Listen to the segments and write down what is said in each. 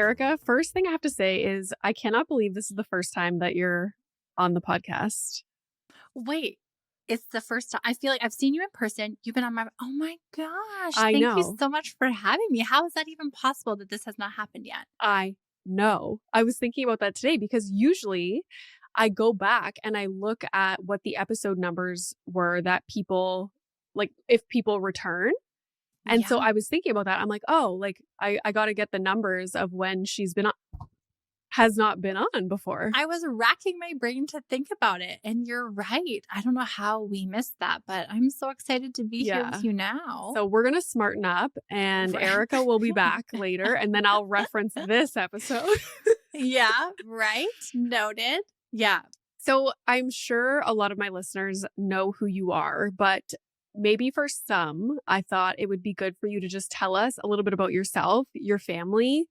Erica, first thing I have to say is I cannot believe this is the first time that you're on the podcast. Wait, it's the first time. I feel like I've seen you in person. You've been on my, oh my gosh. I Thank you know. so much for having me. How is that even possible that this has not happened yet? I know. I was thinking about that today because usually I go back and I look at what the episode numbers were that people, like if people return. And so Yeah. I was thinking about that. I'm like, oh, like I got to get the numbers of when she's been on, has not been on before. I was racking my brain to think about it. And you're right. I don't know how we missed that, but I'm so excited to be here Yeah. with you now. So we're going to smarten up and Right. Erica will be back later and then I'll reference this episode. Yeah. Right. Noted. Yeah. So I'm sure a lot of my listeners know who you are, but maybe for some, I thought it would be good for you to just tell us a little bit about yourself, your family,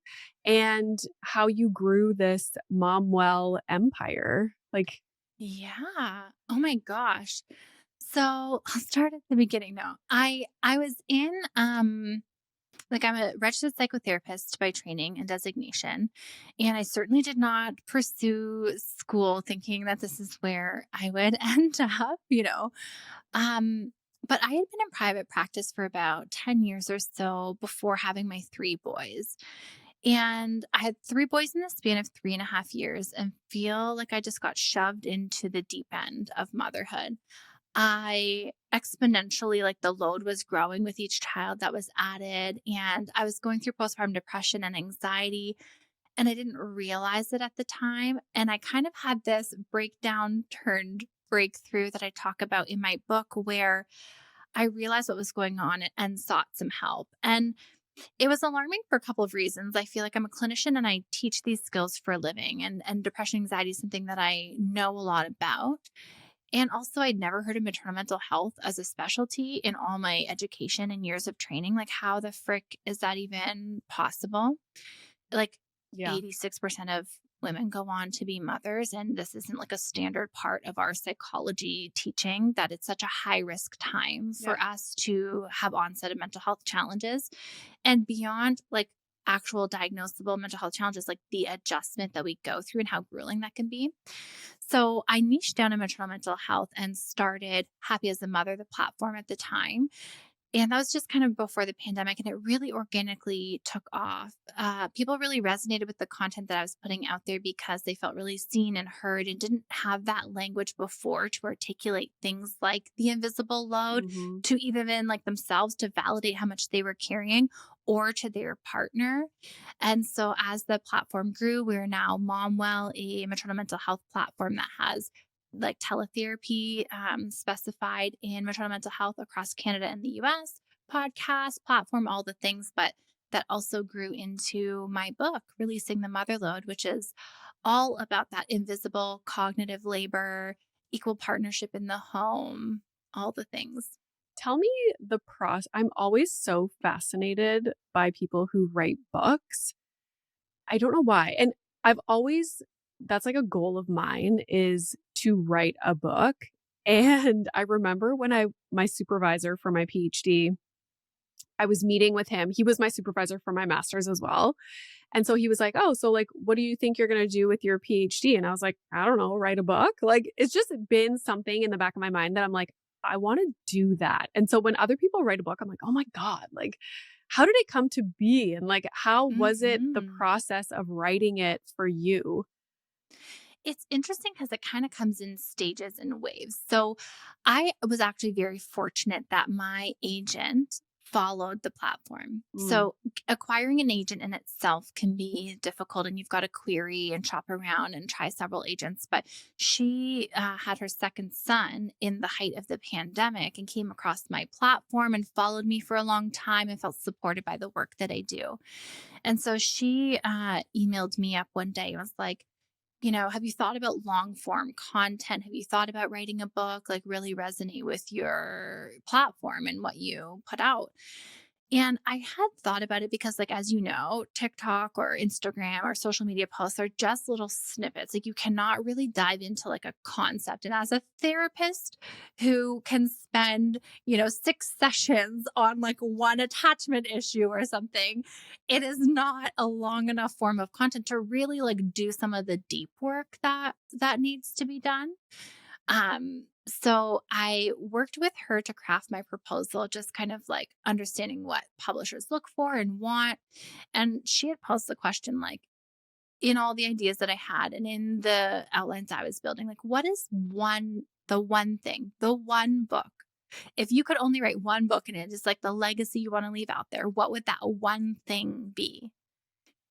and how you grew this mom well empire. Like, Yeah. Oh my gosh. So I'll start at the beginning though. I was in like I'm a registered psychotherapist by training and designation. And I certainly did not pursue school thinking that this is where I would end up. Um, but I had been in private practice for about 10 years or so before having my three boys. And I had three boys in the span of 3.5 years and feel like I just got shoved into the deep end of motherhood. I exponentially, like the load was growing with each child that was added. And I was going through postpartum depression and anxiety. And I didn't realize it at the time. And I kind of had this breakdown turned breakthrough that I talk about in my book where I realized what was going on and sought some help. And it was alarming for a couple of reasons. I feel like I'm a clinician and I teach these skills for a living, and depression anxiety is something that I know a lot about. And also, I'd never heard of maternal mental health as a specialty in all my education and years of training. Like, how the frick is that even possible? Like, yeah, 86% of women go on to be mothers, and this isn't like a standard part of our psychology teaching that it's such a high risk time yeah, for us to have onset of mental health challenges. And beyond like actual diagnosable mental health challenges, like the adjustment that we go through and how grueling that can be. So I niched down in maternal mental health and started Happy as a Mother, the platform at the time. And that was just kind of before the pandemic, and it really organically took off. People really resonated with the content that I was putting out there because they felt really seen and heard and didn't have that language before to articulate things like the invisible load hmm, to even like themselves to validate how much they were carrying or to their partner. And so as the platform grew, we're now MomWell, a maternal mental health platform that has like teletherapy specified in maternal mental health across Canada and the US, podcast, platform, all the things. But that also grew into my book, Releasing the Motherload, which is all about that invisible cognitive labor, equal partnership in the home, all the things. Tell me the process. I'm always so fascinated by people who write books. I don't know why. And I've always, that's like a goal of mine is to write a book. And I remember when my supervisor for my PhD, I was meeting with him. He was my supervisor for my master's as well. And so he was like, oh, so like, what do you think you're going to do with your PhD? And I was like, I don't know, write a book. Like, it's just been something in the back of my mind that I'm like, I want to do that. And so when other people write a book, I'm like, oh my God, like, how did it come to be? And like, how was it the Hmm. process of writing it for you? It's interesting because it kind of comes in stages and waves. So I was actually very fortunate that my agent followed the platform. Mm, So acquiring an agent in itself can be difficult and you've got to query and shop around and try several agents. But she had her second son in the height of the pandemic and came across my platform and followed me for a long time and felt supported by the work that I do. And so she emailed me up one day and was like, have you thought about long form content? Have you thought about writing a book, like really resonate with your platform and what you put out? And I had thought about it because, like, as you know, TikTok or Instagram or social media posts are just little snippets. Like, you cannot really dive into like a concept. And as a therapist who can spend, 6 sessions on like one attachment issue or something, it is not a long enough form of content to really like do some of the deep work that needs to be done. So I worked with her to craft my proposal, just kind of like understanding what publishers look for and want. And she had posed the question like, in all the ideas that I had and in the outlines I was building, like, what is the one thing, the one book? If you could only write one book and it is like the legacy you want to leave out there, what would that one thing be?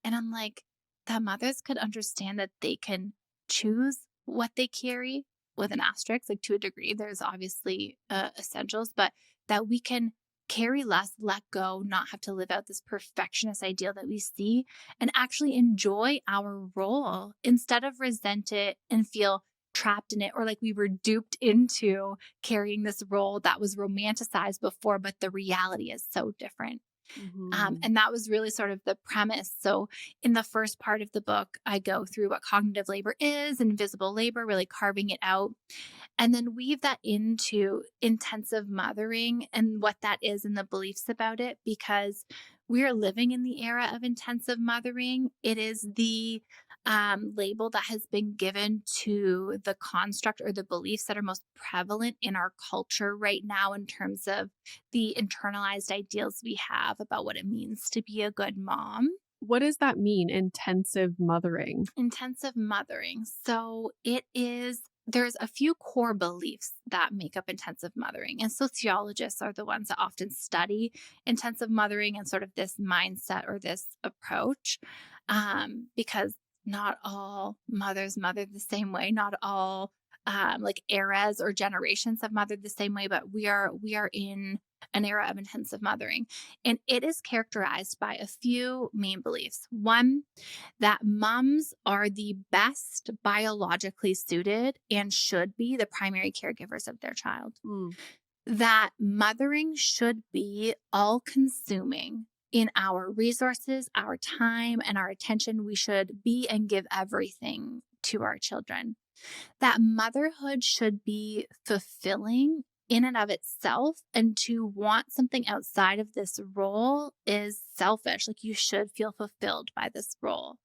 And I'm like, the mothers could understand that they can choose what they carry with an asterisk, like to a degree. There's obviously essentials, but that we can carry less, let go, not have to live out this perfectionist ideal that we see, and actually enjoy our role instead of resent it and feel trapped in it or like we were duped into carrying this role that was romanticized before, but the reality is so different. Mhm. And that was really sort of the premise. So, in the first part of the book, I go through what cognitive labor is, invisible labor, really carving it out, and then weave that into intensive mothering and what that is and the beliefs about it, because we are living in the era of intensive mothering. It is the label that has been given to the construct or the beliefs that are most prevalent in our culture right now in terms of the internalized ideals we have about what it means to be a good mom. What does that mean, intensive mothering? Intensive mothering. So there's a few core beliefs that make up intensive mothering, and sociologists are the ones that often study intensive mothering and sort of this mindset or this approach, because not all mothers mother the same way. Not all like eras or generations have mothered the same way, but we are in an era of intensive mothering, and it is characterized by a few main beliefs. One, that moms are the best biologically suited and should be the primary caregivers of their child. Mm. That mothering should be all consuming in our resources, our time, and our attention. We should be and give everything to our children. That motherhood should be fulfilling in and of itself, and to want something outside of this role is selfish. Like, you should feel fulfilled by this role.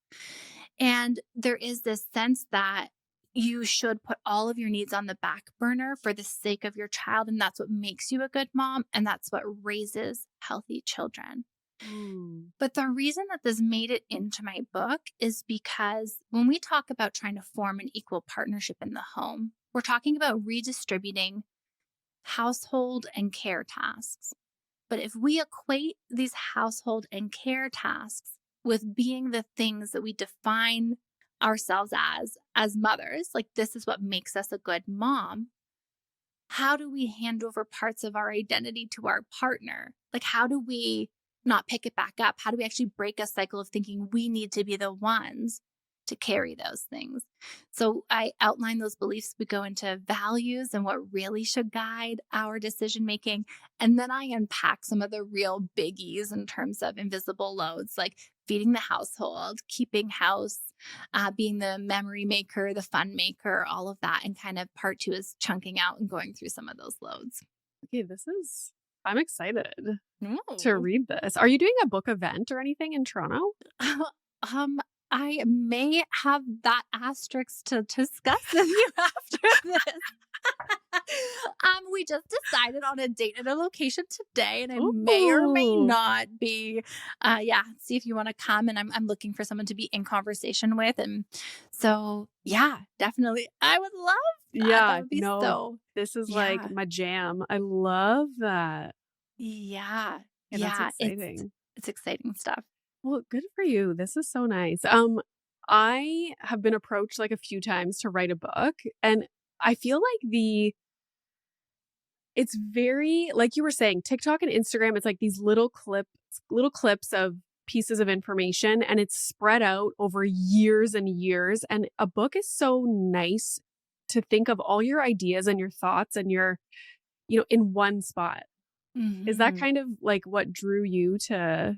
And there is this sense that you should put all of your needs on the back burner for the sake of your child. And that's what makes you a good mom. And that's what raises healthy children. Mm. But the reason that this made it into my book is because when we talk about trying to form an equal partnership in the home, we're talking about redistributing household and care tasks. But if we equate these household and care tasks with being the things that we define ourselves as mothers, like this is what makes us a good mom, how do we hand over parts of our identity to our partner? Like, how do we not pick it back up? How do we actually break a cycle of thinking we need to be the ones to carry those things? So I outline those beliefs. We go into values and what really should guide our decision making. And then I unpack some of the real biggies in terms of invisible loads, like feeding the household, keeping house, being the memory maker, the fun maker, all of that. And kind of part two is chunking out and going through some of those loads. Okay, I'm excited to Oh. read this. Are you doing a book event or anything in Toronto? um, I may have that asterisk to discuss with you after this. We just decided on a date and a location today, and I may or may Ooh. not be. Yeah, see if you want to come, and I'm looking for someone to be in conversation with, and so yeah, definitely, I would love that. That Yeah, would be no, so. this is like Yeah, my jam. I love that. yeah, Okay, that's yeah. exciting. It's exciting stuff. Well, good for you. This is so nice. I have been approached like a few times to write a book, and I feel like it's very, like you were saying, TikTok and Instagram, it's like these little clips of pieces of information, and it's spread out over years and years. And a book is so nice to think of all your ideas and your thoughts and in one spot. Is that Mhm. kind of like what drew you to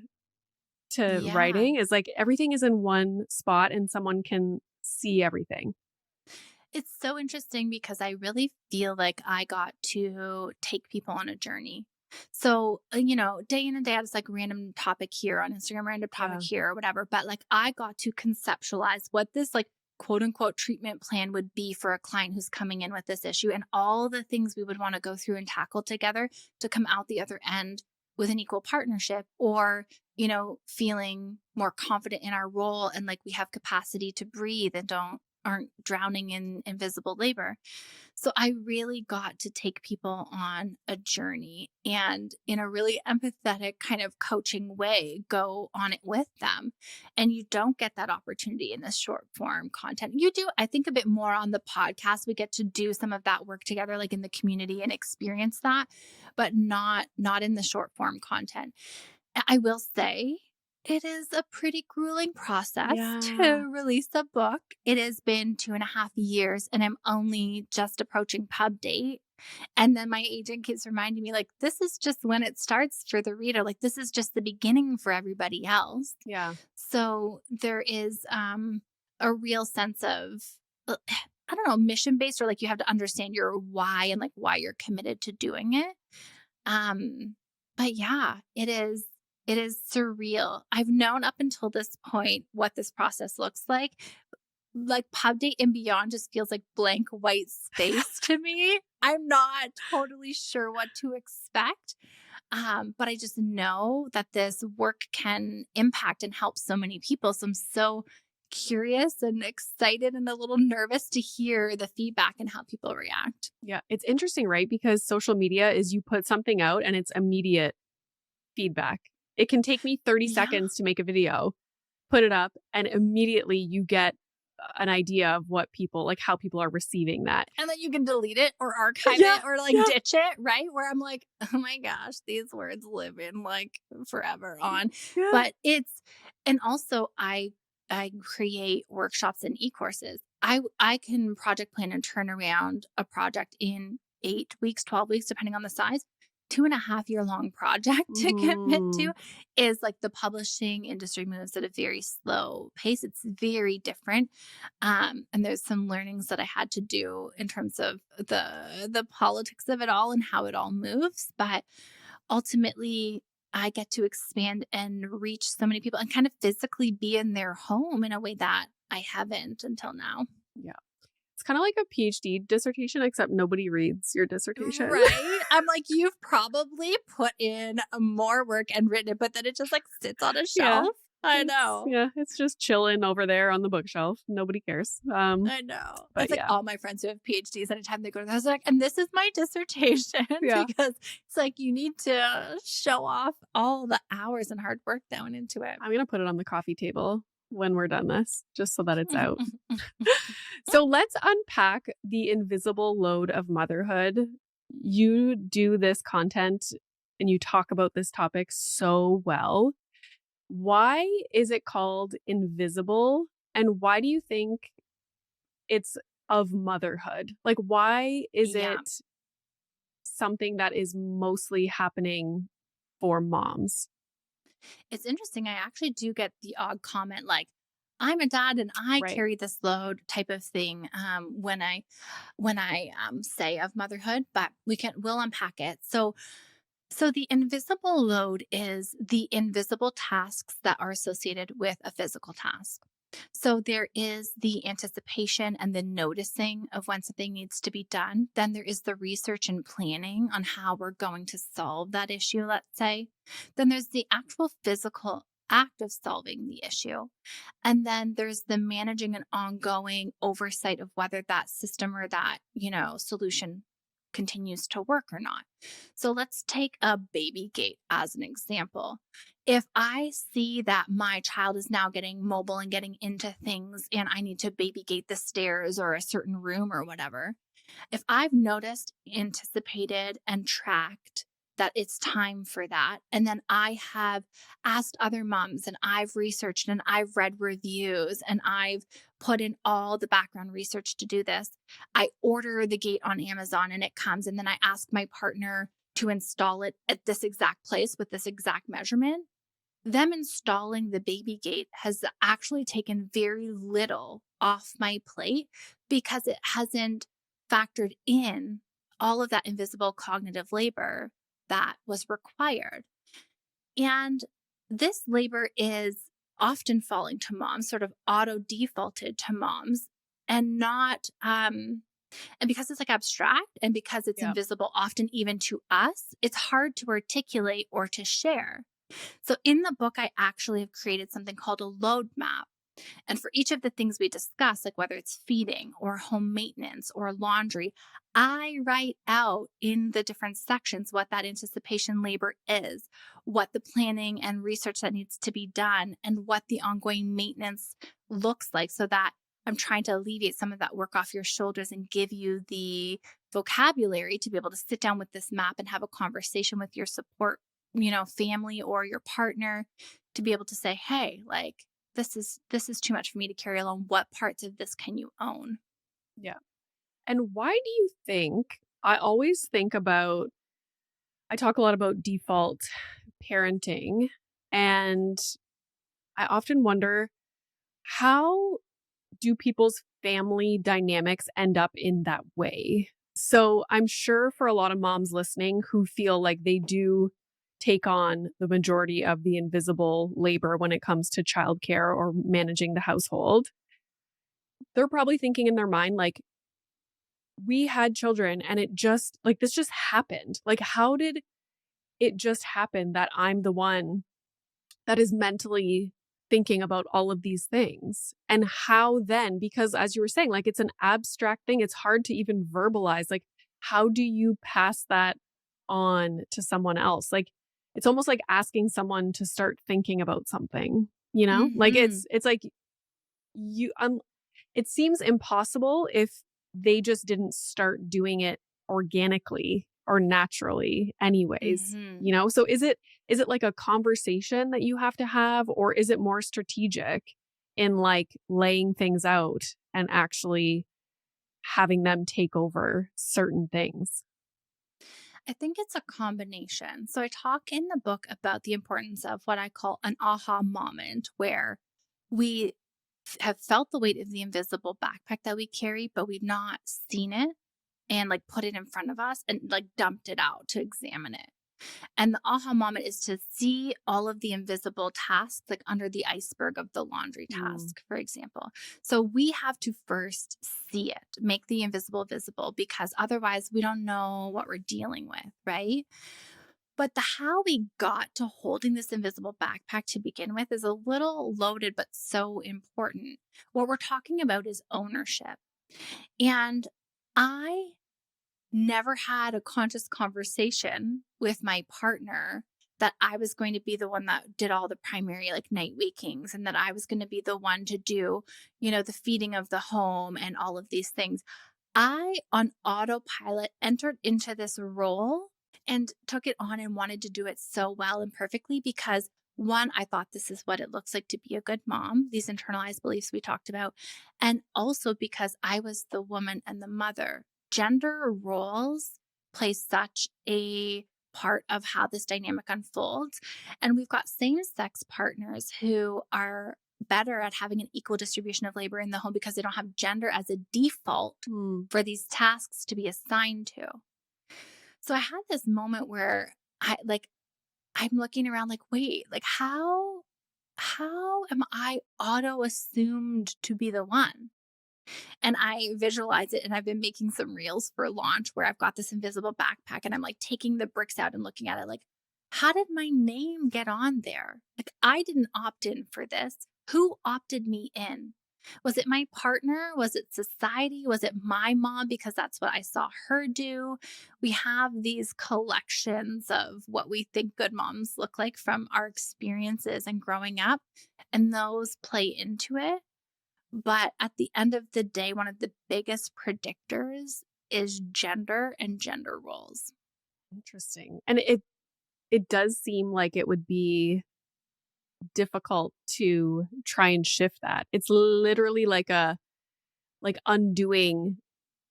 Yeah. writing? Is like everything is in one spot and someone can see everything? It's so interesting because I really feel like I got to take people on a journey. So, day in and day out, it's like random topic here on Instagram, random topic Yeah. here or whatever. But like I got to conceptualize what this like quote unquote treatment plan would be for a client who's coming in with this issue and all the things we would want to go through and tackle together to come out the other end with an equal partnership or, feeling more confident in our role and like we have capacity to breathe and don't aren't drowning in invisible labor. So I really got to take people on a journey and in a really empathetic kind of coaching way, go on it with them. And you don't get that opportunity in this short form content. You do, I think, a bit more on the podcast. We get to do some of that work together, like in the community and experience that, but not in the short form content. I will say it is a pretty grueling process Yeah. to release a book. It has been 2.5 years and I'm only just approaching pub date. And then my agent keeps reminding me, like, this is just when it starts for the reader. Like, this is just the beginning for everybody else. Yeah. So there is a real sense of, I don't know, mission based or like you have to understand your why and like why you're committed to doing it. But yeah, it is surreal. I've known up until this point what this process looks like. Like pub date and beyond just feels like blank white space to me. I'm not totally sure what to expect. But I just know that this work can impact and help so many people. So I'm so curious and excited and a little nervous to hear the feedback and how people react. Yeah. It's interesting, right? Because social media is you put something out and it's immediate feedback. It can take me 30 Yeah. seconds to make a video, put it up, and immediately you get an idea of what people like how people are receiving that. And then you can delete it or archive Yeah. it or like Yeah. ditch it, right? Where I'm like, oh my gosh, these words live in like forever on. Yeah. But and also I create workshops and e-courses. I can project plan and turn around a project in 8 weeks, 12 weeks, depending on the size. 2.5 year long project to commit Mhm. to is like the publishing industry moves at a very slow pace. It's very different. And there's some learnings that I had to do in terms of the politics of it all and how it all moves. But ultimately, I get to expand and reach so many people and kind of physically be in their home in a way that I haven't until now. Yeah. It's kind of like a PhD dissertation, except nobody reads your dissertation. Right? I'm like, you've probably put in more work and written it, but then it just like sits on a Yeah. shelf. I know. It's just chilling over there on the bookshelf. Nobody cares. I know. But It's like yeah. all my friends who have PhDs, anytime they go to the house, they're like, and this is my dissertation Yeah. because it's like you need to show off all the hours and hard work that went into it. I'm gonna put it on the coffee table when we're done this, just so that it's out. So let's unpack the invisible load of motherhood. You do this content and you talk about this topic so well. Why is it called invisible? And why do you think it's of motherhood? Like, why is Yeah. it something that is mostly happening for moms? It's interesting. I actually do get the odd comment like, I'm a dad and I Right. carry this load type of thing when I say of motherhood, but we'll unpack it. So the invisible load is the invisible tasks that are associated with a physical task. So there is the anticipation and the noticing of when something needs to be done. Then there is the research and planning on how we're going to solve that issue, let's say. Then there's the actual physical act of solving the issue. And then there's the managing and ongoing oversight of whether that system or that, solution continues to work or not. So let's take a baby gate as an example. If I see that my child is now getting mobile and getting into things and I need to baby gate the stairs or a certain room or whatever, if I've noticed, anticipated, and tracked that it's time for that, and then I have asked other moms and I've researched and I've read reviews and I've put in all the background research to do this, I order the gate on Amazon and it comes, and then I ask my partner to install it at this exact place with this exact measurement, them installing the baby gate has actually taken very little off my plate because it hasn't factored in all of that invisible cognitive labor that was required. And this labor is often falling to moms, sort of auto defaulted to moms, and not, and because it's like abstract and because it's Yeah. invisible, often even to us, it's hard to articulate or to share. So in the book, I actually have created something called a load map. And for each of the things we discuss, like whether it's feeding or home maintenance or laundry, I write out in the different sections what that anticipation labor is, what the planning and research that needs to be done, and what the ongoing maintenance looks like so that I'm trying to alleviate some of that work off your shoulders and give you the vocabulary to be able to sit down with this map and have a conversation with your support, family or your partner to be able to say, hey, like, this is too much for me to carry alone. What parts of this can you own? Yeah. And why do you think I always think about I talk a lot about default parenting, and I often wonder, how do people's family dynamics end up in that way? So I'm sure for a lot of moms listening who feel like they do take on the majority of the invisible labor when it comes to childcare or managing the household, they're probably thinking in their mind, like, we had children and it just like this just happened. Like, how did it just happen that I'm the one that is mentally thinking about all of these things? And how then, because as you were saying, like, it's an abstract thing, it's hard to even verbalize. Like, how do you pass that on to someone else? Like, it's almost like asking someone to start thinking about something, you know? Like, Hmm. it's like you it seems impossible if they just didn't start doing it organically or naturally anyways, Hmm. you know? So is it like a conversation that you have to have, or is it more strategic in like laying things out and actually having them take over certain things? I think it's a combination. So I talk in the book about the importance of what I call an aha moment, where we have felt the weight of the invisible backpack that we carry, but we've not seen it and like put it in front of us and like dumped it out to examine it. And the aha moment is to see all of the invisible tasks, like under the iceberg of the laundry Mm, task, for example. So we have to first see it, make the invisible visible, because otherwise we don't know what we're dealing with, right? But the how we got to holding this invisible backpack to begin with is a little loaded, but so important. What we're talking about is ownership. And I never had a conscious conversation with my partner that I was going to be the one that did all the primary like night wakings and that I was going to be the one to do, the feeding of the home and all of these things. I, on autopilot, entered into this role and took it on and wanted to do it so well and perfectly because one, I thought this is what it looks like to be a good mom, these internalized beliefs we talked about. And also because I was the woman and the mother. Gender roles play such a part of how this dynamic unfolds. And we've got same sex partners who are better at having an equal distribution of labor in the home because they don't have gender as a default mm, for these tasks to be assigned to. So I had this moment where I'm looking around like, wait, like how am I auto assumed to be the one? And I visualize it and I've been making some reels for launch where I've got this invisible backpack and I'm like taking the bricks out and looking at it like, how did my name get on there? Like, I didn't opt in for this. Who opted me in? Was it my partner? Was it society? Was it my mom? Because that's what I saw her do. We have these collections of what we think good moms look like from our experiences and growing up, and those play into it. But at the end of the day, one of the biggest predictors is gender and gender roles. interesting. And it does seem like it would be difficult to try and shift that. It's literally like undoing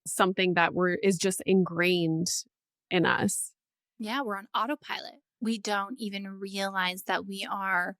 something that is just ingrained in us. Yeah, we're on autopilot. We don't even realize that we are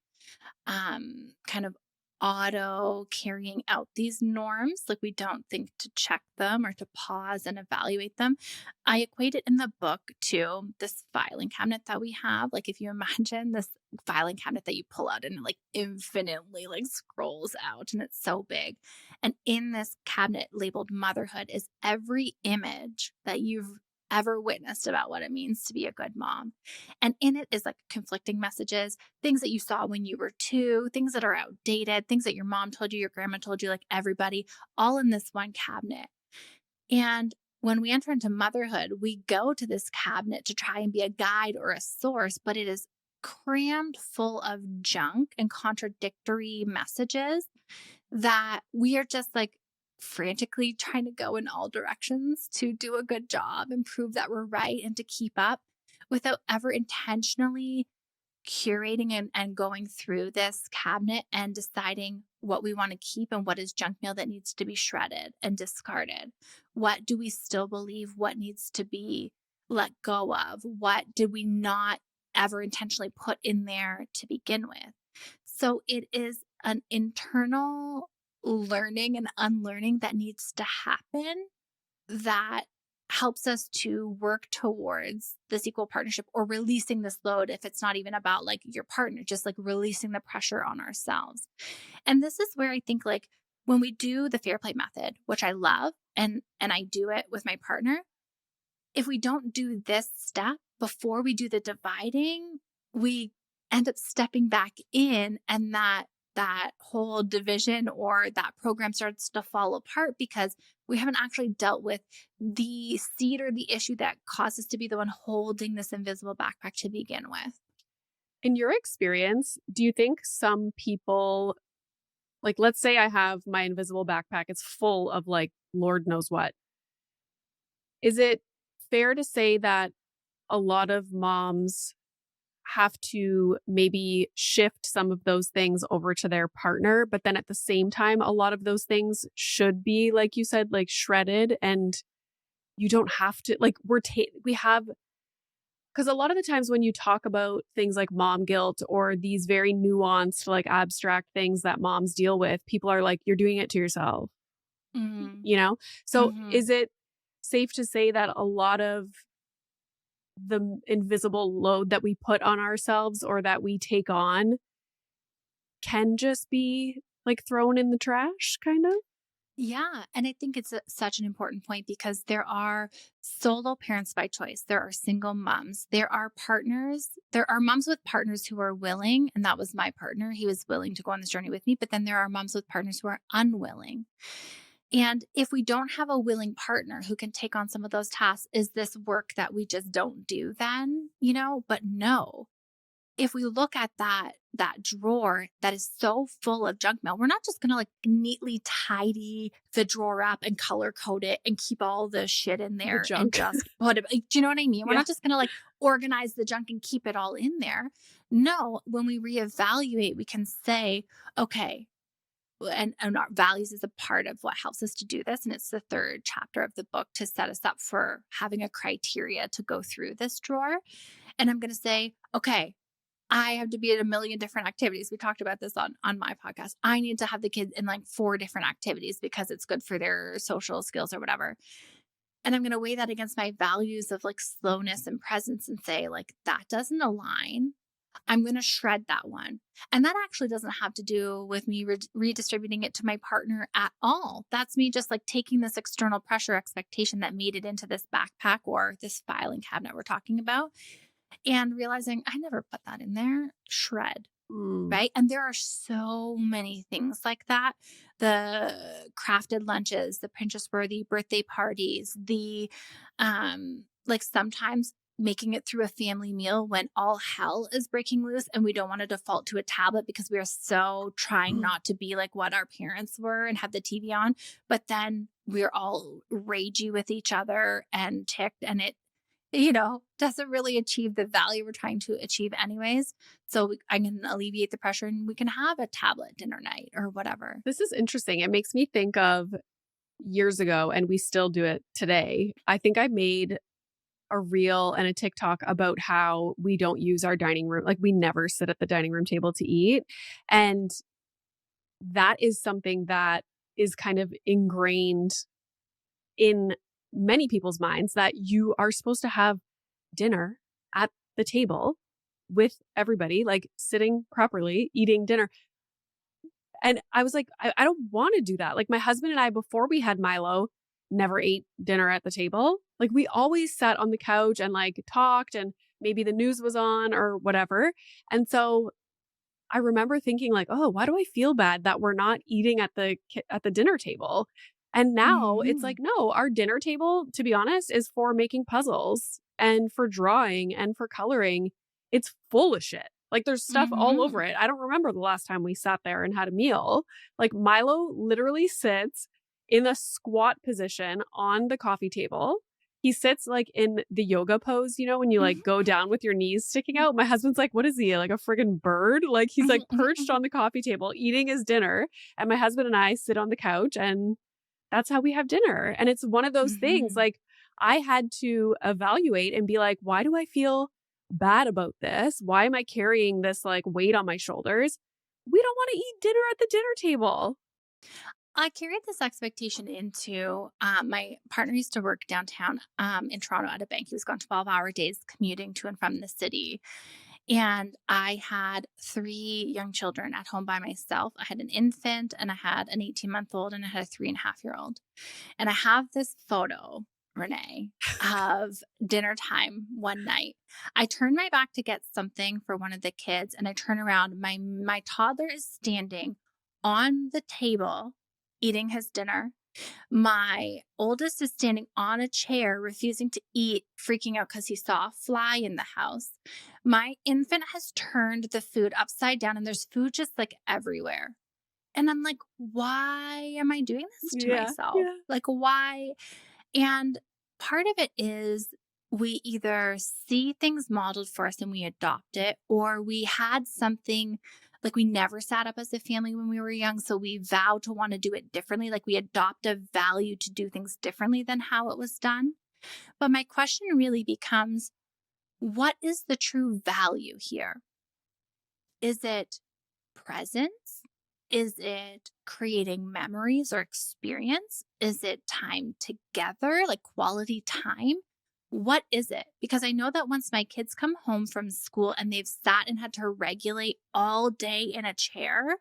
kind of auto carrying out these norms. Like we don't think to check them or to pause and evaluate them. I equate it in the book to this filing cabinet that we have. Like if you imagine this filing cabinet that you pull out and it like infinitely like scrolls out and it's so big. And in this cabinet labeled motherhood is every image that you've ever witnessed about what it means to be a good mom. And in it is like conflicting messages, things that you saw when you were two, things that are outdated, things that your mom told you, your grandma told you, like everybody, all in this one cabinet. And when we enter into motherhood, we go to this cabinet to try and be a guide or a source, but it is crammed full of junk and contradictory messages that we are just like frantically trying to go in all directions to do a good job and prove that we're right and to keep up without ever intentionally curating and going through this cabinet and deciding what we want to keep and what is junk mail that needs to be shredded and discarded. What do we still believe? What needs to be let go of? What did we not ever intentionally put in there to begin with? So it is an internal learning and unlearning that needs to happen that helps us to work towards this equal partnership or releasing this load if it's not even about like your partner, just like releasing the pressure on ourselves. And this is where I think like when we do the fair play method, which I love and I do it with my partner, if we don't do this step before we do the dividing, we end up stepping back in and that whole division or that program starts to fall apart because we haven't actually dealt with the seed or the issue that caused us to be the one holding this invisible backpack to begin with. In your experience, do you think some people, like, let's say I have my invisible backpack, it's full of like, Lord knows what. Is it fair to say that a lot of moms have to maybe shift some of those things over to their partner, but then at the same time, a lot of those things should be, like you said, like shredded and you don't have to, like, we have, because a lot of the times when you talk about things like mom guilt or these very nuanced, like abstract things that moms deal with, people are like, you're doing it to yourself, Mm, you know? So hmm is it safe to say that a lot of the invisible load that we put on ourselves or that we take on can just be like thrown in the trash, kind of? Yeah. And I think it's such an important point because there are solo parents by choice. There are single moms. There are partners. There are moms with partners who are willing. And that was my partner. He was willing to go on this journey with me. But then there are moms with partners who are unwilling. And if we don't have a willing partner who can take on some of those tasks, is this work that we just don't do then? But no, if we look at that drawer that is so full of junk mail, we're not just gonna like neatly tidy the drawer up and color code it and keep all the shit in The there and junk. just put it. Do you know what I mean? We're Yeah. not just gonna like organize the junk and keep it all in there. No, when we reevaluate, we can say, okay, and our values is a part of what helps us to do this. And it's the third chapter of the book to set us up for having a criteria to go through this drawer. And I'm going to say, okay, I have to be at a million different activities. We talked about this on my podcast. I need to have the kids in like 4 different activities because it's good for their social skills or whatever. And I'm going to weigh that against my values of like slowness and presence and say, like, that doesn't align. I'm going to shred that one. And that actually doesn't have to do with me redistributing it to my partner at all. That's me just like taking this external pressure expectation that made it into this backpack or this filing cabinet we're talking about and realizing I never put that in there. Shred. Mm. Right. And there are so many things like that. The crafted lunches, the Pinterest worthy birthday parties, the like sometimes making it through a family meal when all hell is breaking loose and we don't want to default to a tablet because we are so trying not to be like what our parents were and have the TV on. But then we're all ragey with each other and ticked and it doesn't really achieve the value we're trying to achieve anyways. So I can alleviate the pressure and we can have a tablet dinner night or whatever. This is interesting. It makes me think of years ago, and we still do it today. I think I made a reel and a TikTok about how we don't use our dining room. Like we never sit at the dining room table to eat. And that is something that is kind of ingrained in many people's minds that you are supposed to have dinner at the table with everybody, like sitting properly, eating dinner. And I was like, I don't want to do that. Like my husband and I, before we had Milo, never ate dinner at the table. Like we always sat on the couch and like talked and maybe the news was on or whatever. And so I remember thinking like, "Oh, why do I feel bad that we're not eating at the dinner table?" And now it's Mhm. like, no, our dinner table, to be honest, is for making puzzles and for drawing and for coloring. It's full of shit. Like there's stuff all over Mhm. it. I don't remember the last time we sat there and had a meal. Like Milo literally sits in a squat position on the coffee table. He sits like in the yoga pose, you know, when you like Mhm. go down with your knees sticking out. My husband's like, what is he? Like a friggin' bird? Like he's like Mhm. Mhm. perched Mhm. on the coffee table eating his dinner. And my husband and I sit on the couch and that's how we have dinner. And it's one of those things Mhm. like I had to evaluate and be like, why do I feel bad about this? Why am I carrying this like weight on my shoulders? We don't want to eat dinner at the dinner table. I carried this expectation into my partner used to work downtown in Toronto at a bank. He was gone 12-hour days commuting to and from the city. And I had three young children at home by myself. I had an infant and I had an 18-month-old and I had a 3.5-year-old. And I have this photo, Renee, of dinner time one night. I turn my back to get something for one of the kids, and I turn around. My toddler is standing on the table eating his dinner. My oldest is standing on a chair, refusing to eat, freaking out because he saw a fly in the house. My infant has turned the food upside down, and there's food just like everywhere. And I'm like, why am I doing this to Yeah. myself? Yeah. Like, why? And part of it is we either see things modeled for us and we adopt it, or we had something like we never sat up as a family when we were young. So we vow to want to do it differently. Like we adopt a value to do things differently than how it was done. But my question really becomes, what is the true value here? Is it presence? Is it creating memories or experience? Is it time together, like quality time? What is it? Because I know that once my kids come home from school and they've sat and had to regulate all day in a chair,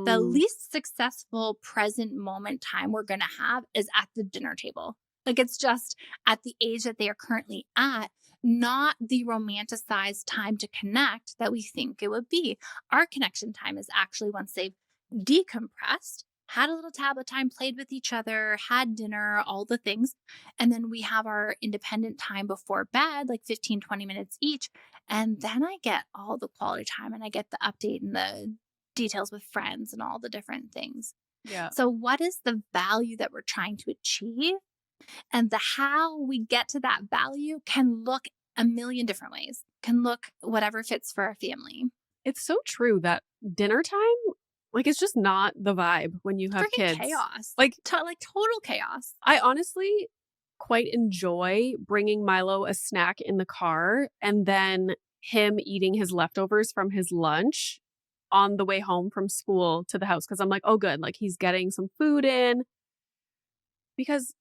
the Mm, least successful present moment time we're going to have is at the dinner table. Like it's just at the age that they are currently at, not the romanticized time to connect that we think it would be. Our connection time is actually once they've decompressed, had a little tablet time, played with each other, had dinner, all the things. And then we have our independent time before bed, like 15, 20 minutes each. And then I get all the quality time and I get the update and the details with friends and all the different things. yeah. So, what is the value that we're trying to achieve? And the how we get to that value can look a million different ways, can look whatever fits for our family. It's so true that dinner time, like, it's just not the vibe when you have Freaking kids. chaos, Like, like total chaos. I honestly quite enjoy bringing Milo a snack in the car and then him eating his leftovers from his lunch on the way home from school to the house because I'm like, oh, good. Like, he's getting some food in because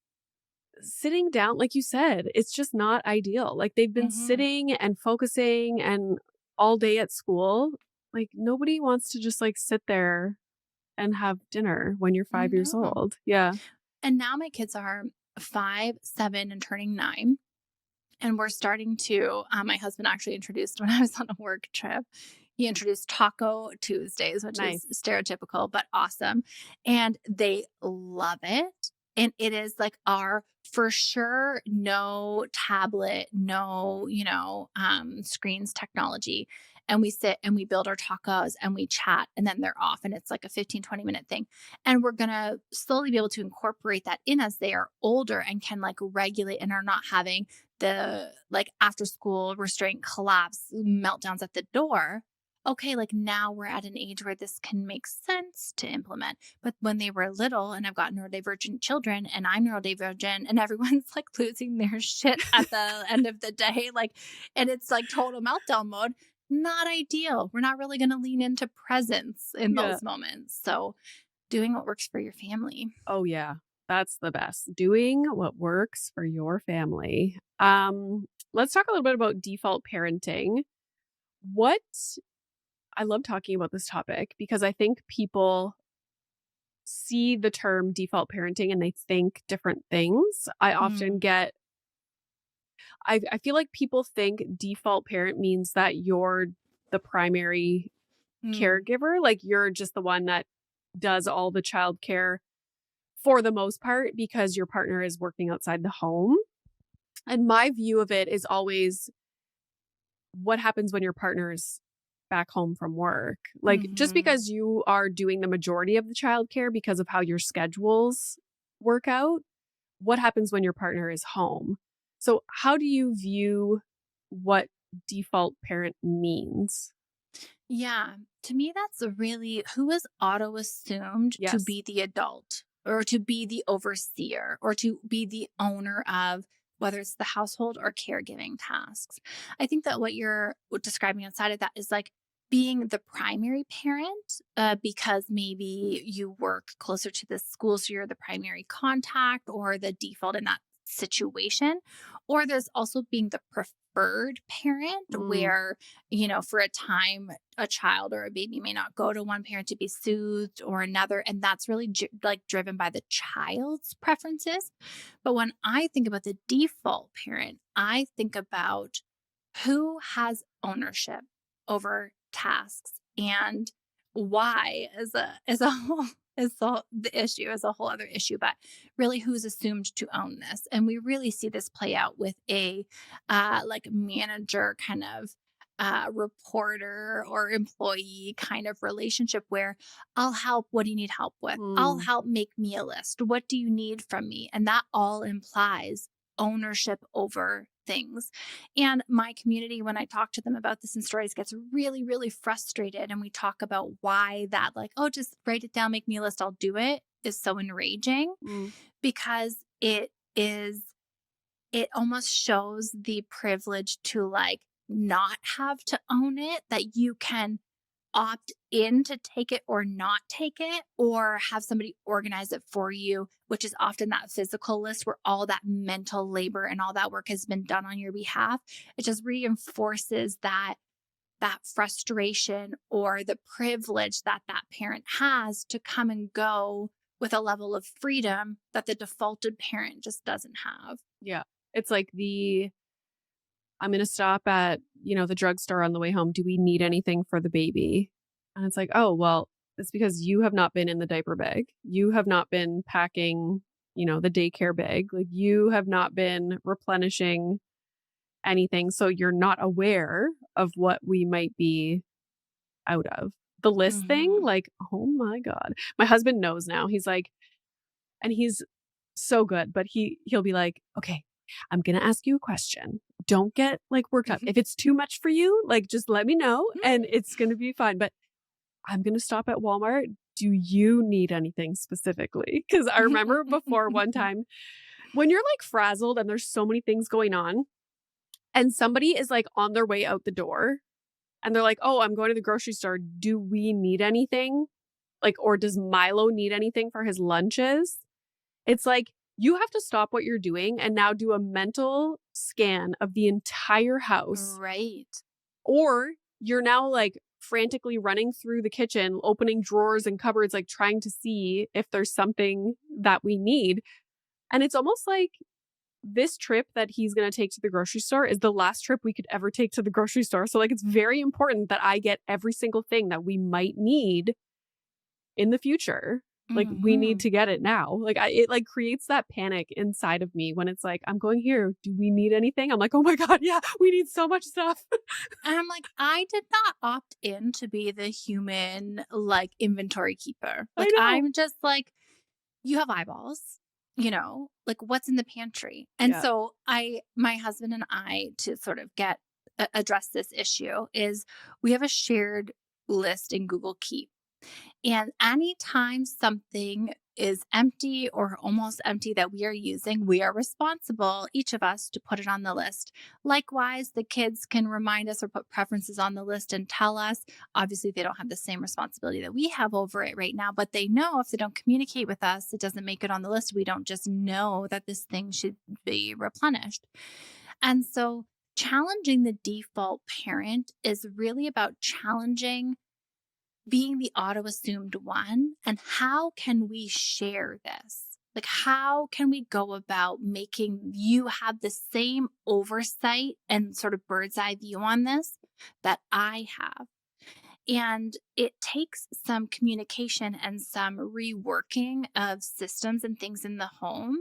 sitting down, like you said, it's just not ideal. Like, they've been Hmm. sitting and focusing and all day at school. Like, nobody wants to just like sit there and have dinner when you're 5 years No. old. Yeah. And now my kids are 5, 7, and turning 9. And we're starting to, my husband actually introduced when I was on a work trip, he introduced Taco Tuesdays, which is Nice. stereotypical, but awesome. And they love it. And it is like our for sure no tablet, no, screens technology. And we sit and we build our tacos and we chat and then they're off and it's like a 15, 20-minute thing. And we're going to slowly be able to incorporate that in as they are older and can like regulate and are not having the like after school restraint collapse meltdowns at the door. okay, like now we're at an age where this can make sense to implement. But when they were little, and I've got neurodivergent children and I'm neurodivergent and everyone's like losing their shit at the end of the day, like, and it's like total meltdown mode, not ideal. We're not really going to lean into presence in Yeah. those moments. So doing what works for your family. Oh, yeah. That's the best. Doing what works for your family. Let's talk a little bit about default parenting. What I love talking about this topic because I think people see the term default parenting and they think different things. I often Mm, get I feel like people think default parent means that you're the primary mm, caregiver, like you're just the one that does all the childcare for the most part because your partner is working outside the home. And my view of it is always what happens when your partner's back home from work? Like just hmm. because you are doing the majority of the childcare because of how your schedules work out, what happens when your partner is home? So, how do you view what default parent means? Yeah. To me, that's a really who is auto assumed to Yes. be the adult or to be the overseer or to be the owner of whether it's the household or caregiving tasks. I think that what you're describing outside of that is like being the primary parent because maybe you work closer to the school, so you're the primary contact or the default in that situation. Or there's also being the preferred parent Mm, where, for a time a child or a baby may not go to one parent to be soothed or another, and that's really like driven by the child's preferences. But when I think about the default parent, I think about who has ownership over tasks and why as a whole is the issue is a whole other issue, but really who's assumed to own this. And we really see this play out with a like manager kind of reporter or employee kind of relationship where I'll help. What do you need help with? I'll mm, help. Make me a list. What do you need from me? And that all implies ownership over things. And my community, when I talk to them about this in stories, gets really, really frustrated. And we talk about why that, like, oh, just write it down, make me a list, I'll do it, is so enraging mm. because it almost shows the privilege to like not have to own it, that you can opt in to take it or not take it, or have somebody organize it for you, which is often that physical list where all that mental labor and all that work has been done on your behalf. It just reinforces that frustration or the privilege that that parent has to come and go with a level of freedom that the defaulted parent just doesn't have. Yeah. It's like I'm going to stop at, the drugstore on the way home. Do we need anything for the baby? And it's like, oh, well, it's because you have not been in the diaper bag. You have not been packing, the daycare bag. Like you have not been replenishing anything. So you're not aware of what we might be out of. The list thing, Hmm. like, oh my God. My husband knows now. He's like, and he's so good, but he'll be like, "Okay, I'm gonna ask you a question. Don't get like worked up. If it's too much for you, like just let me know and it's gonna be fine. But I'm gonna stop at Walmart. Do you need anything specifically?" Because I remember before one time when you're like frazzled and there's so many things going on, and somebody is like on their way out the door and they're like, "Oh, I'm going to the grocery store. Do we need anything?" Like, or does Milo need anything for his lunches? It's like you have to stop what you're doing and now do a mental scan of the entire house, Right. or you're now like frantically running through the kitchen, opening drawers and cupboards, like trying to see if there's something that we need. And it's almost like this trip that he's going to take to the grocery store is the last trip we could ever take to the grocery store. So, like, it's very important that I get every single thing that we might need in the future. Like we need Hmm. to get it now. Like it like creates that panic inside of me when it's like, I'm going here. Do we need anything? I'm like, oh my God, yeah, we need so much stuff. And I'm like, I did not opt in to be the human like inventory keeper. I Like know. I'm just like, you have eyeballs, like what's in the pantry. And Yeah. so my husband and I, to sort of get address this issue is we have a shared list in Google Keep. And anytime something is empty or almost empty that we are using, we are responsible, each of us, to put it on the list. Likewise, the kids can remind us or put preferences on the list and tell us. Obviously, they don't have the same responsibility that we have over it right now, but they know if they don't communicate with us, it doesn't make it on the list. We don't just know that this thing should be replenished. And so, challenging the default parent is really about challenging being the auto assumed one, and how can we share this? Like, how can we go about making you have the same oversight and sort of bird's eye view on this that I have? And it takes some communication and some reworking of systems and things in the home.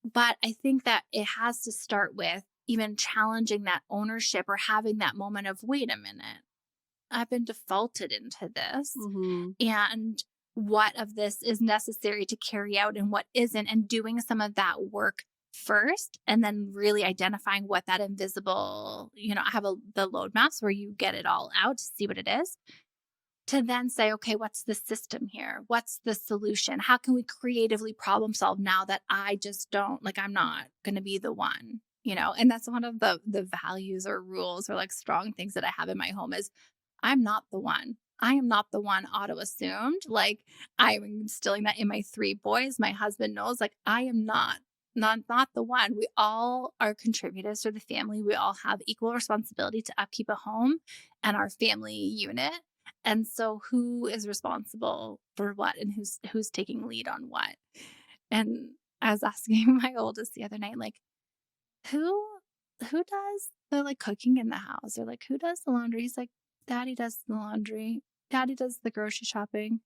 But I think that it has to start with even challenging that ownership or having that moment of, wait a minute, I've been defaulted into this, Mhm. and what of this is necessary to carry out and what isn't, and doing some of that work first, and then really identifying what that invisible, I have the load maps where you get it all out to see what it is, to then say, okay, what's the system here? What's the solution? How can we creatively problem solve now that I just don't, like, I'm not going to be the one, And that's one of the values or rules or like strong things that I have in my home is I'm not the one. I am not the one auto assumed. Like, I'm instilling that in my three boys. My husband knows, like, I am not the one. We all are contributors to the family. We all have equal responsibility to upkeep a home and our family unit. And so who is responsible for what, and who's taking lead on what? And I was asking my oldest the other night, like, who who does the, like, cooking in the house, or like, who does the laundry? He's like, daddy does the laundry, daddy does the grocery shopping,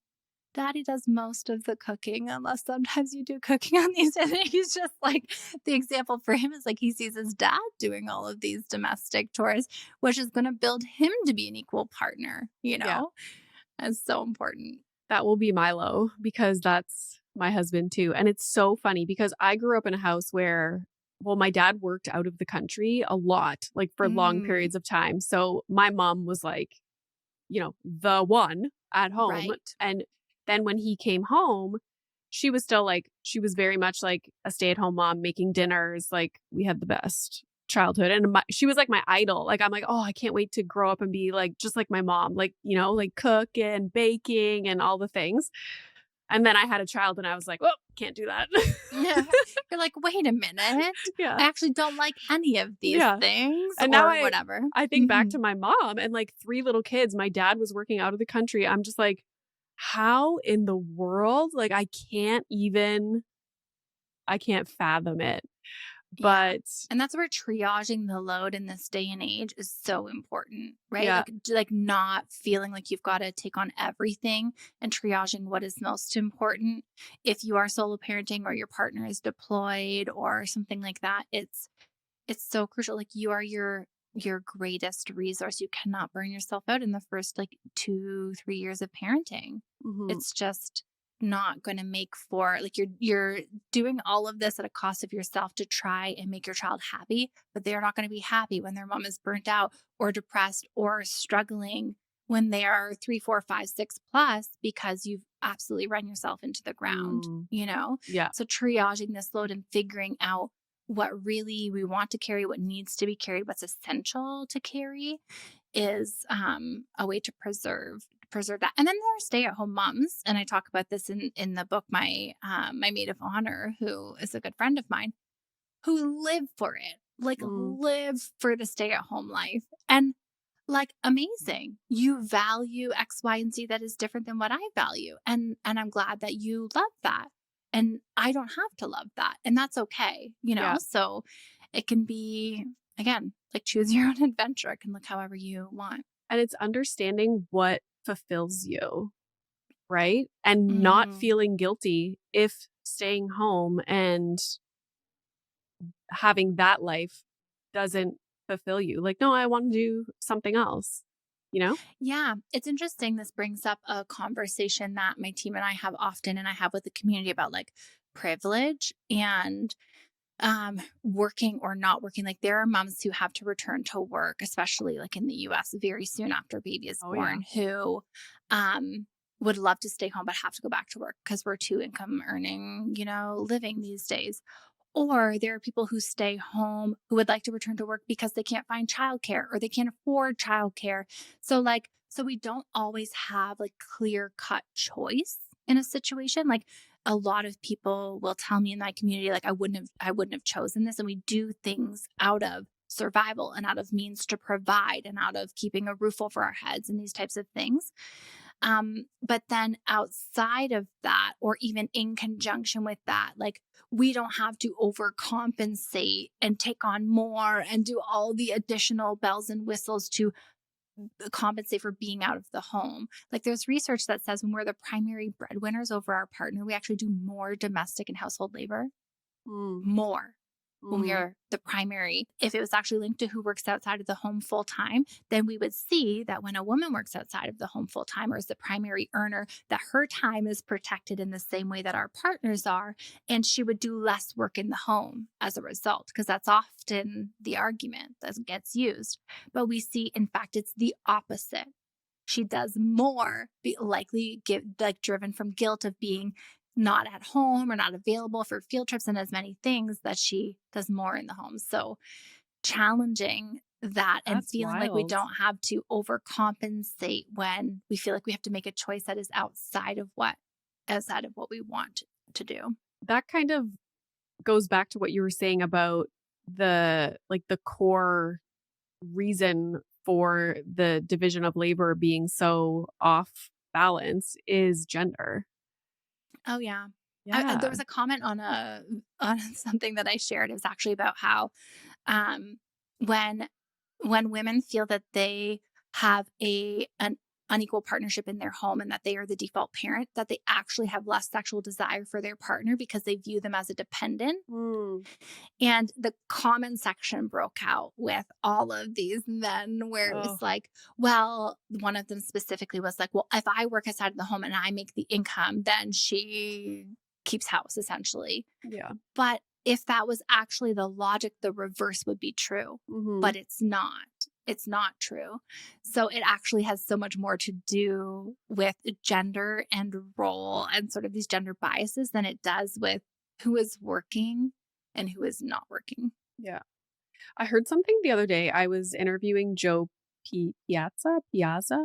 daddy does most of the cooking, unless sometimes you do cooking on these. And he's just like, the example for him is like he sees his dad doing all of these domestic chores, which is going to build him to be an equal partner, Yeah. It's so important. That will be Milo because that's my husband too. And it's so funny because I grew up in a house where, well, my dad worked out of the country a lot, like for long Mm, periods of time. So my mom was like, the one at home. right. And then when he came home, she was still like, she was very much like a stay at home mom making dinners. Like we had the best childhood. And she was like my idol. Like, I'm like, oh, I can't wait to grow up and be like, just like my mom, like, like cooking, baking, and all the things. And then I had a child and I was like, oh, can't do that. Yeah. You're like, wait a minute. Yeah. I actually don't like any of these Yeah. things And now or I whatever. I think back Hmm. to my mom and like three little kids. My dad was working out of the country. I'm just like, how in the world? Like I can't fathom it. Yeah. But And that's where triaging the load in this day and age is so important, right? yeah. Like not feeling like you've got to take on everything, and triaging what is most important. If you are solo parenting or your partner is deployed or something like that, it's so crucial. Like, you are your greatest resource. You cannot burn yourself out in the first like 2-3 years of parenting. Mhm. It's just not going to make for, like, you're doing all of this at a cost of yourself to try and make your child happy, but they're not going to be happy when their mom is burnt out or depressed or struggling when they are 3, 4, 5, 6 plus, because you've absolutely run yourself into the ground, Mm. Yeah. so triaging this load and figuring out what really we want to carry, what needs to be carried, what's essential to carry, is a way to preserve that. And then there are stay-at-home moms, and I talk about this in the book. My maid of honor, who is a good friend of mine, who live for it, like Mm. live for the stay-at-home life, and like, amazing. You value X, Y, and Z that is different than what I value. And I'm glad that you love that. And I don't have to love that. And that's okay. Yeah. So it can be, again, like, choose your own adventure. It can look however you want. And it's understanding what fulfills you, right? And not Mm, feeling guilty if staying home and having that life doesn't fulfill you. Like, no, I want to do something else, you know? yeah, it's interesting. This brings up a conversation that my team and I have often, and I have with the community, about like privilege. And working or not working. Like there are moms who have to return to work, especially like in the US very soon after baby is Oh, yeah. born, who um would love to stay home but have to go back to work because we're two income earning, living these days. Or there are people who stay home who would like to return to work because they can't find childcare or they can't afford childcare. So we don't always have like clear cut choice in a situation. Like a lot of people will tell me in my community, like I wouldn't have chosen this. And we do things out of survival and out of means to provide and out of keeping a roof over our heads and these types of things. But then outside of that, or even in conjunction with that, like we don't have to overcompensate and take on more and do all the additional bells and whistles to compensate for being out of the home. Like there's research that says when we're the primary breadwinners over our partner, we actually do more domestic and household labor, Mm, more when we mhm. are the primary. If it was actually linked to who works outside of the home full time, then we would see that when a woman works outside of the home full time or is the primary earner, that her time is protected in the same way that our partners are. And she would do less work in the home as a result, because that's often the argument that gets used. But we see, in fact, it's the opposite. She does more, likely driven from guilt of being not at home or not available for field trips and as many things, that she does more in the home. So challenging that and That's feeling like we wild. don't have to overcompensate when we feel like we have to make a choice that is outside of what we want to do. That kind of goes back to what you were saying about the core reason for the division of labor being so off balance is gender. Oh yeah. There Yeah. was a comment on a on something that I shared. It was actually about how um, when women feel that they have an unequal partnership in their home and that they are the default parent, that they actually have less sexual desire for their partner because they view them as a dependent. Mm. And the comment section broke out with all of these men where it Oh, was like, well, one of them specifically was like, well, if I work outside of the home and I make the income, then she keeps house essentially. yeah. But if that was actually the logic, the reverse would be true, but Mhm. it's not. It's not true. So it actually has so much more to do with gender and role and sort of these gender biases than it does with who is working and who is not working. Yeah. I heard something the other day. I was interviewing Joe Piazza.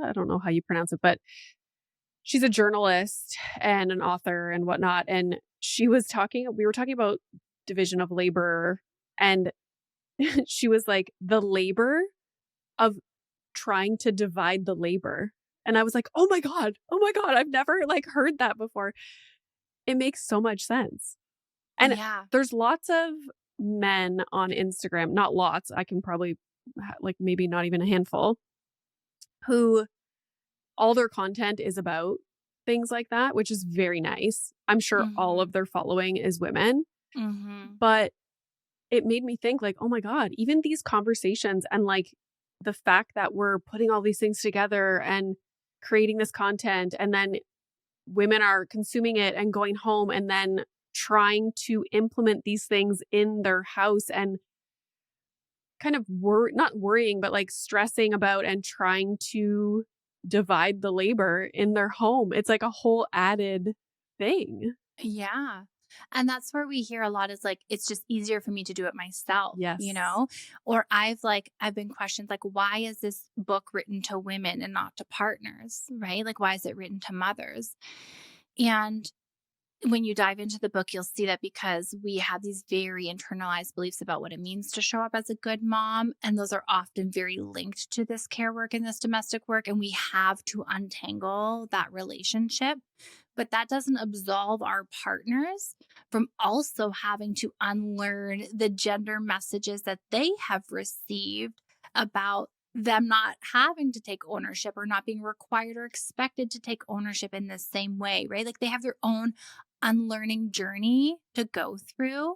I don't know how you pronounce it, but she's a journalist and an author and whatnot. And we were talking about division of labor. And she was like, the labor of trying to divide the labor. And I was like, "Oh my god. Oh my god, I've never, like, heard that before." It makes so much sense. And Yeah. there's lots of men on Instagram, not lots, I can probably like, maybe not even a handful, who all their content is about things like that, which is very nice. I'm sure all Hmm. of their following is women, Hmm. but it made me think like, "Oh my god, even these conversations and, like, the fact that we're putting all these things together and creating this content, and then women are consuming it and going home and then trying to implement these things in their house and kind of not worrying, but, like, stressing about and trying to divide the labor in their home. It's like a whole added thing." Yeah. And that's where we hear a lot is like, it's just easier for me to do it myself, Yes. Or I've been questioned like, why is this book written to women and not to partners? Right? Like, why is it written to mothers? And when you dive into the book, you'll see that because we have these very internalized beliefs about what it means to show up as a good mom. And those are often very linked to this care work and this domestic work. And we have to untangle that relationship. But that doesn't absolve our partners from also having to unlearn the gender messages that they have received about them not having to take ownership or not being required or expected to take ownership in the same way, right? Like they have their own unlearning journey to go through.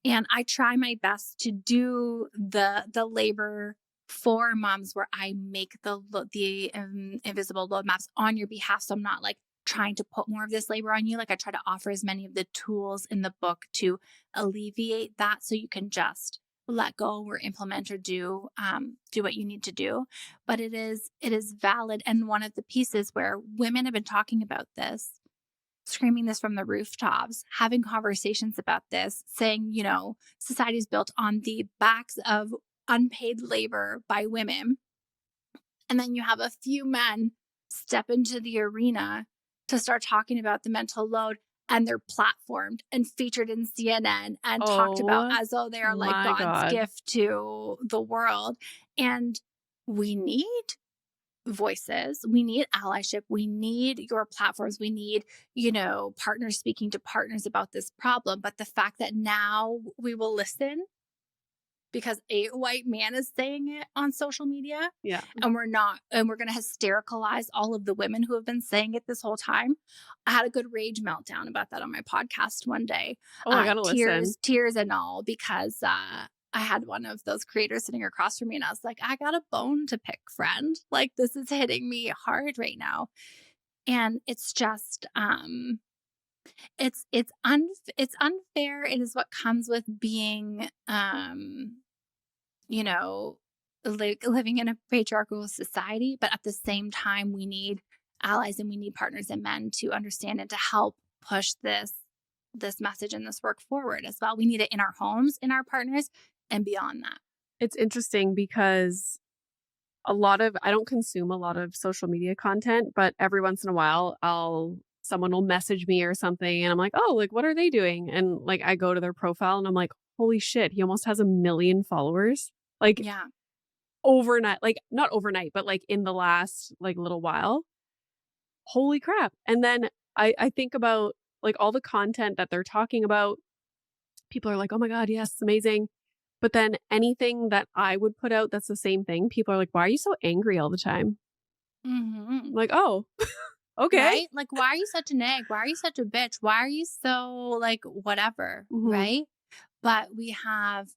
And I try my best to do the labor for moms where I make the invisible load maps on your behalf. So I'm not like trying to put more of this labor on you. Like I try to offer as many of the tools in the book to alleviate that so you can just let go or implement or do what you need to do. But it is valid. And one of the pieces where women have been talking about this, screaming this from the rooftops, having conversations about this, saying, society is built on the backs of unpaid labor by women. And then you have a few men step into the arena to start talking about the mental load, and they're platformed and featured in CNN and talked about Oh as though they are like my God's God. gift to the world. And we need voices. We need allyship. We need your platforms. We need, partners speaking to partners about this problem. But the fact that now we will listen because a white man is saying it on social media, Yeah. and we're not, and we're going to hystericalize all of the women who have been saying it this whole time. I had a good rage meltdown about that on my podcast one day. Oh, I gotta listen. Tears and all, because I had one of those creators sitting across from me, and I was like, I got a bone to pick, friend. Like, this is hitting me hard right now. And it's just, it's unfair. It is what comes with being, you know, living in a patriarchal society. But at the same time, we need allies and we need partners and men to understand and to help push this message and this work forward as well. We need it in our homes, in our partners, and beyond that. It's interesting because I don't consume a lot of social media content, but every once in a while someone will message me or something and I'm like, oh, like what are they doing? And like I go to their profile and I'm like, holy shit, he almost has 1 million followers. Like Yeah. overnight, like not overnight, but like in the last like little while. Holy crap. And then I think about like all the content that they're talking about. People are like, oh my God, yes, amazing. But then anything that I would put out that's the same thing, people are like, why are you so angry all the time? Mm-hmm. I'm like, oh, okay. Right? Like, why are you such an egg? Why are you such a bitch? Why are you so like whatever? Hmm. Right? But we have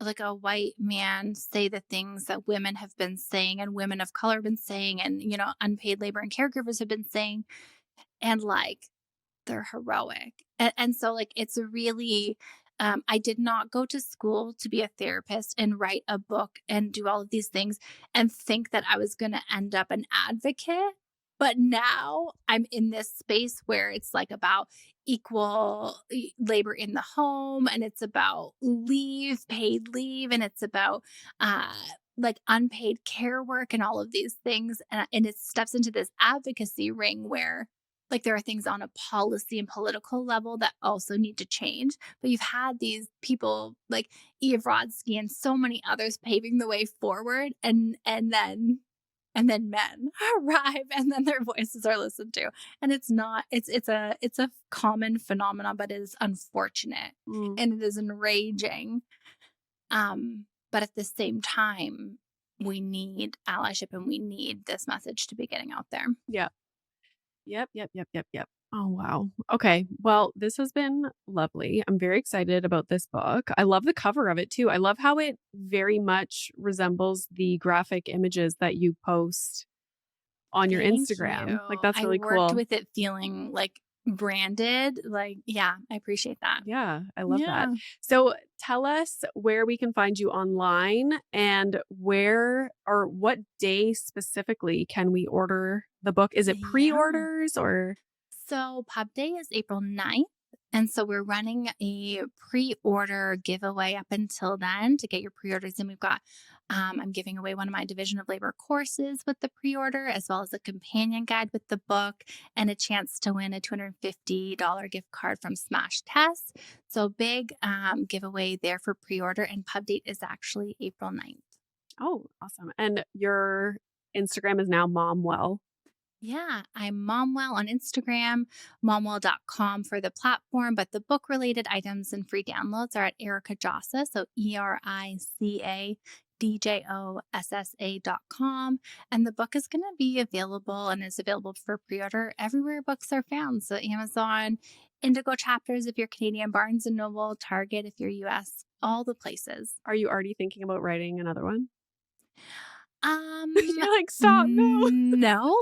like a white man say the things that women have been saying and women of color have been saying and, unpaid labor and caregivers have been saying. And like, they're heroic. And so, like, it's really, I did not go to school to be a therapist and write a book and do all of these things and think that I was going to end up an advocate. But now I'm in this space where it's like about equal labor in the home, and it's about paid leave, and it's about uh, like unpaid care work and all of these things. And it steps into this advocacy ring where like there are things on a policy and political level that also need to change. But you've had these people like Eve Rodsky and so many others paving the way forward, and then men arrive, and then their voices are listened to. And it's a common phenomenon, but it is unfortunate Mm, and it is enraging. But at the same time, we need allyship and we need this message to be getting out there. yeah. Yep, yep, yep, yep, yep. Oh, wow. Okay. Well, this has been lovely. I'm very excited about this book. I love the cover of it too. I love how it very much resembles the graphic images that you post on your Thank you. Instagram. Like, that's I really worked cool. with it feeling like branded. Like, yeah, I appreciate that. Yeah, I love that. Yeah. So tell us where we can find you online and where or what day specifically can we order the book? Is it Yeah. pre-orders or? So Pub Day is April 9th. And so we're running a pre-order giveaway up until then to get your pre-orders in. We've got, I'm giving away one of my Division of Labor courses with the pre-order, as well as a companion guide with the book and a chance to win a $250 gift card from Smash Test. So big giveaway there for pre-order, and pub date is actually April 9th. Oh, awesome. And your Instagram is now Momwell. Yeah, I'm Momwell on Instagram, momwell.com for the platform, but the book related items and free downloads are at Erica Djossa, so ERICADJOSSA.com. And the book is going to be available and is available for pre order everywhere books are found. So Amazon, Indigo Chapters if you're Canadian, Barnes and Noble, Target if you're US, all the places. Are you already thinking about writing another one? You're like, "Stop, no." No.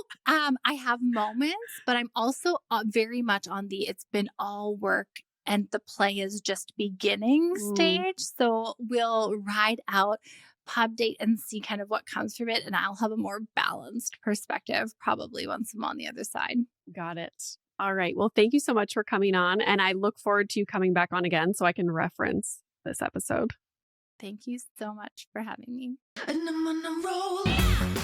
I have moments, but I'm also very much on the it's been all work and the play is just beginning Mm, stage. So we'll ride out pub date and see kind of what comes from it. And I'll have a more balanced perspective probably once I'm on the other side. got it. All right. Well, thank you so much for coming on, and I look forward to you coming back on again so I can reference this episode. Thank you so much for having me. And I'm on a roll.